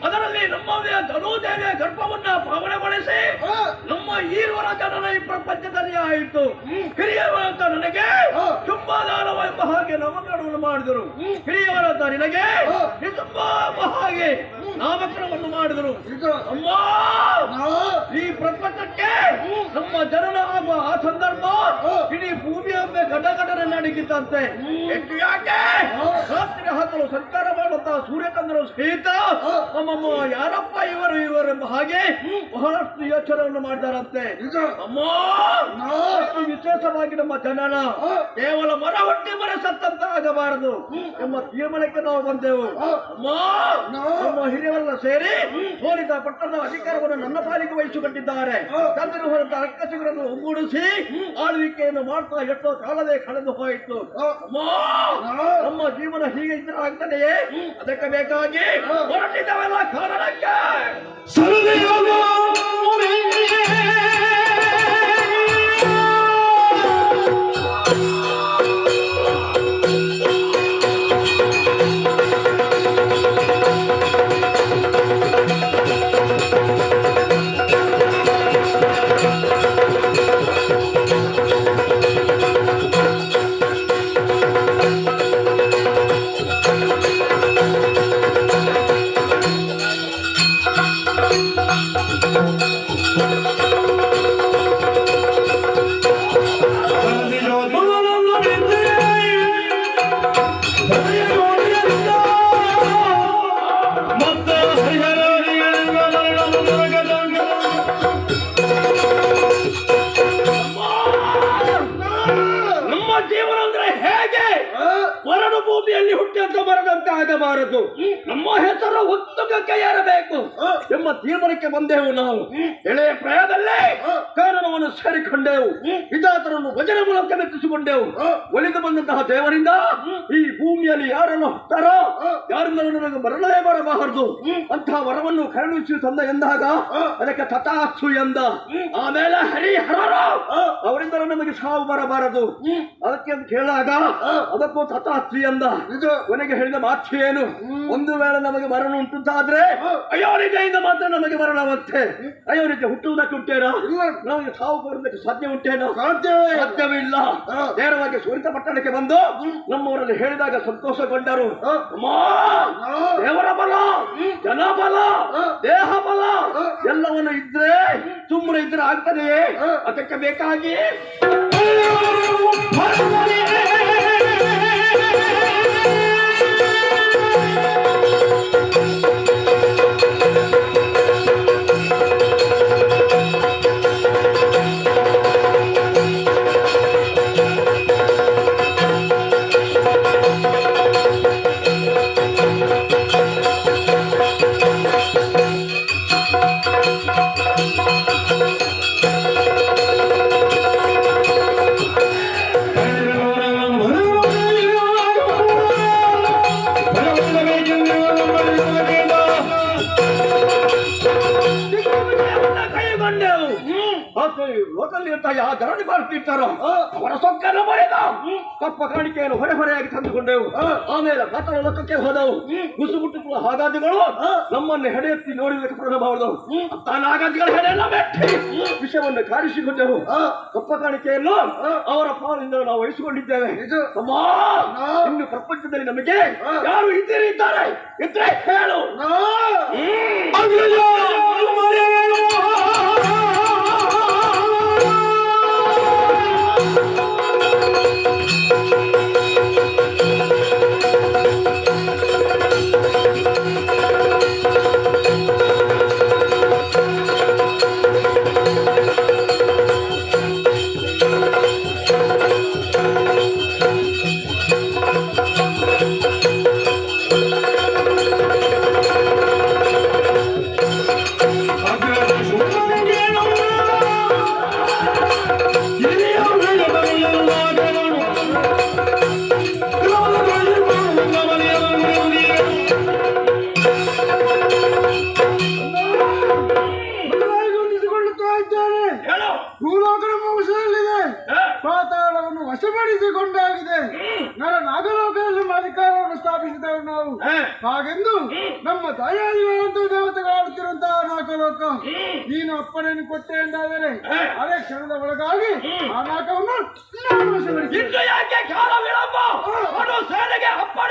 ಅದರಲ್ಲಿ ನಮ್ಮದೇ ಧನುದೇವಿಯ ಗರ್ಭವನ್ನ ಪಾವನೆಗೊಳಿಸಿ ನಮ್ಮ ಈರುವರ ಜನನ ಈ ಪ್ರಪಂಚದಲ್ಲಿ ಆಯಿತು. ಹಿರಿಯವರಂತ ನನಗೆ ಚುಂಬದಾನವ ಎಂಬ ಹಾಗೆ ನಾಮಕರಣವನ್ನು ಮಾಡಿದರು. ಹಿರಿಯವರಂತ ನಿನಗೆ ನಿಜಂಬ ಎಂಬ ಹಾಗೆ ನಾಮಕರಣವನ್ನು ಮಾಡಿದರು. ಅಮ್ಮ, ಈ ಪ್ರಪಂಚಕ್ಕೆ ನಮ್ಮ ಜನನ ಆಗುವ ಆ ಸಂದರ್ಭ ಇಡೀ ಭೂಮಿಯೊಮ್ಮೆ ಗಡಗಡನೆ ನಡಗಿತ್ತಂತೆ. ಹೆಚ್ಚು ಯಾಕೆ ರಾತ್ರಿ ಹಾಕಲು ಸಂಚಾರ ಮಾಡುವಂತಹ ಸೂರ್ಯಚಂದ್ರ ಸಹಿತ ಅಮ್ಮಮ್ಮ ಯಾರಪ್ಪ ಇವರು ಎಂಬ ಹಾಗೆ ಬಹಳಷ್ಟು ಯೋಚನೆಯನ್ನು ಮಾಡಿದಾರಂತೆ. ಅಮ್ಮ, ವಿಶೇಷವಾಗಿ ನಮ್ಮ ಜನನ ಕೇವಲ ಮರ ಹೊಟ್ಟೆ ಮರೆ ಸತ್ತಂತ ಆಗಬಾರದು ಎಂಬ ತೀರ್ಮಾನಕ್ಕೆ ನಾವು ಬಂದೆವು. ಅಮ್ಮ, ನಮ್ಮ ಹಿರಿಯರೆಲ್ಲ ಸೇರಿ ಸೋಲಿದ ಪಟ್ಟಣದ ಅಧಿಕಾರವನ್ನು ನನ್ನ ಪಾಲಿಗೆ ವಹಿಸಿಕೊಂಡಿದ್ದಾರೆ. ತಂದಿರು ಹೊರತ ರಕ್ಕಸಿಗಳನ್ನು ಒಗ್ಗೂಡಿಸಿ ಆಳ್ವಿಕೆಯನ್ನು ಮಾಡ್ತಾ ಎಷ್ಟೋ ಕಾಲವೇ ಕಳೆದು ಹೋಯಿತು. ಅಮ್ಮ, ನಮ್ಮ ಜೀವನ ಹೀಗೆ ಇದ್ರೆ ಆಗ್ತದೆಯೇ? ಅದಕ್ಕೆ ಬೇಕಾಗಿ ಹೊರಟಿದ್ದವೆಲ್ಲ ಕಾರಣಕ್ಕೆ ಭೂಮಿಯಲ್ಲಿ ಹುಟ್ಟಿದಂತ ಬರದಂತೆ ಆಗಬಾರದು. ನಮ್ಮ ಹೆಸರು ಉತ್ತುಂಗಕ್ಕೆ ಏರಬೇಕು ಎಂಬ ತೀರ್ಮಾನಕ್ಕೆ ಬಂದೆವು. ನಾವು ಎಳೆಯ ಪ್ರಾಯದಲ್ಲೇ ಕಾರಣವನ್ನು ಸೇರಿಕೊಂಡೆವು. ವಿಧಾತರನ್ನು ವಚನ ಮೂಲಕ ಮೆಚ್ಚಿಸಿಕೊಂಡೆವು. ಒಲಿದು ಬಂದಂತಹ ದೇವರಿಂದ ಈ ಭೂಮಿಯಲ್ಲಿ ಯಾರನ್ನು ಹುಟ್ಟಾರೋ ಯಾರಿಂದ ನನಗೆ ಮರಣವೇ ಬರಬಾರದು ಅಂತಹ ವರವನ್ನು ಕರುಣಿಸಿ ತಂದ ಎಂದಾಗ ಅದಕ್ಕೆ ತಥಾಸ್ತು ಎಂದ. ಆಮೇಲೆ ಹರಿಹರರು ಅವರಿಂದ ನಮಗೆ ಸಾವು ಬರಬಾರದು ಅದಕ್ಕೆ ಅಂತ ಕೇಳಿದಾಗ ಅದಕ್ಕೂ ತಥಾಸ್ತು ಎಂದ. ಕೊನೆಗೆ ಹೇಳಿದ ಮಾತು ಏನು? ಒಂದು ವೇಳೆ ನಮಗೆ ಮರಣ ಉಂಟುಂಟಾದ್ರೆ ಅಯೋನಿಕೆಯಿಂದ ಮಾತ್ರ ನಮಗೆ ಮರಣವಂತೆ. ಅಯೋನಿಕೆ ಹುಟ್ಟುವುದಕ್ಕೆ ಉಂಟೇನೋ? ನಮಗೆ ಸಾವು ಬರುವುದಕ್ಕೆ ಸಾಧ್ಯ ಉಂಟೇನೋ? ಸಾಧ್ಯವಿಲ್ಲ. ನೇರವಾಗಿ ಸೂರಿತ ಪಟ್ಟಣಕ್ಕೆ ಬಂದು ನಮ್ಮವರಲ್ಲಿ ಹೇಳಿದಾಗ ಸಂತೋಷಗೊಂಡರು. ದೇವರ ಬಲ, ಜನಬಲ, ದೇಹ ಬಲ ಎಲ್ಲವನ್ನು ಇದ್ರೆ ಸುಮ್ಮನೆ ಇದ್ರೆ ಆಗ್ತದೆಯೇ? ಅದಕ್ಕೆ ಬೇಕಾಗಿ ಧರಣಿ ಮಾಡ್ತಿರ್ತಾರೋ ಅವರ ಸೊಕ್ಕನ್ನು ಬರೆದ ಕಪ್ಪ ಕಾಣಿಕೆಯನ್ನು ಹೊರೆಯಾಗಿ ತಂದುಕೊಂಡೆವು. ಆಮೇಲೆ ಕತ್ತಲ ಲೋಕಕ್ಕೆ ಹೋದವು. ಗುಸುಗುಟ್ಟುಗಳ ಹಾಗಾದಿಗಳು ನಮ್ಮನ್ನು ಹೆಡೆಯೆತ್ತಿ ನೋಡಿದಕ್ಕೆ ಪ್ರಾರಂಭ ಮಾಡಿದವು. ನಾಗಾದಿಗಳ ಹೆಡೆಯನ್ನ ಮೆಟ್ಟಿ ವಿಷಯವನ್ನು ಕಾರಿಸಿಕೊಂಡೆವು. ಕಪ್ಪ ಕಾಣಿಕೆಯನ್ನು ಅವರ ಪಾಲಿನಿಂದ ನಾವು ವಹಿಸಿಕೊಂಡಿದ್ದೇವೆ. ಇನ್ನು ಪ್ರಪಂಚದಲ್ಲಿ ನಮಗೆ ಯಾರು ಇದ್ದಾರೆ ಇದ್ರೆ ಹೇಳು. ಸೇರಿದವರು ನಾವು. ಹಾಗೆಂದು ನಮ್ಮ ದಯಾದಿಗಳಂತ ದೇವತೆಗಳಾಡುತ್ತಿರುವಂತಹ ನಾಗಲೋಕ ನೀನು ಅಪ್ಪಣೆಯನ್ನು ಕೊಟ್ಟೆ ಎಂದಾದರೆ ಅದೇ ಕ್ಷಣದ ಒಳಗಾಗಿ ಆ ನಾಗವನ್ನು ಇನ್ನು ಯಾಕೆ ಕಾಲ ವಿಳಂಬ? ಸೇನೆಗೆ ಅಪ್ಪಣೆ